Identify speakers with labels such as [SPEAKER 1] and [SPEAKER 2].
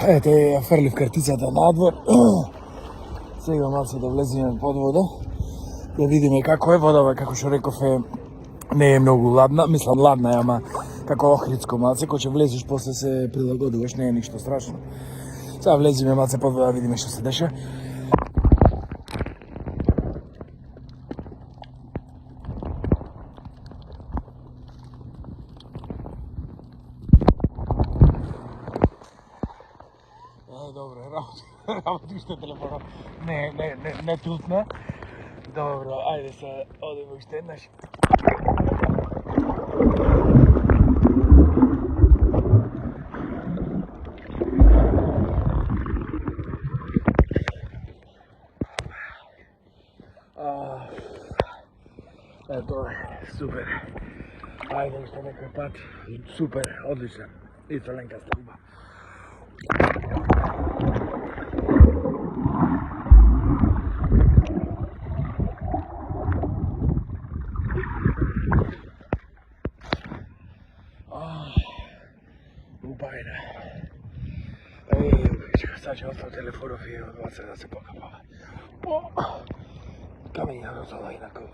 [SPEAKER 1] Ете, фрлив картицата надвор. Сега малце да влеземе под вода. Да видиме како е водава, како што реков не е многу ладна, мислам ладна е, ама како охридско малце, кој ќе влезеш после се прилагодуваш, не е ништо страшно. Сега влеземе малце под вода да видиме што се деша. Добро, работи уште телефонот. Не тутна. Добро, ајде се одиме уште еднаш. Ето, супер. Ајде уште некој пат. Супер, одличен. И црленкаста риба. Убајна. Сад ќе оставам телефонов и од да се покапава. Камења до зала инако.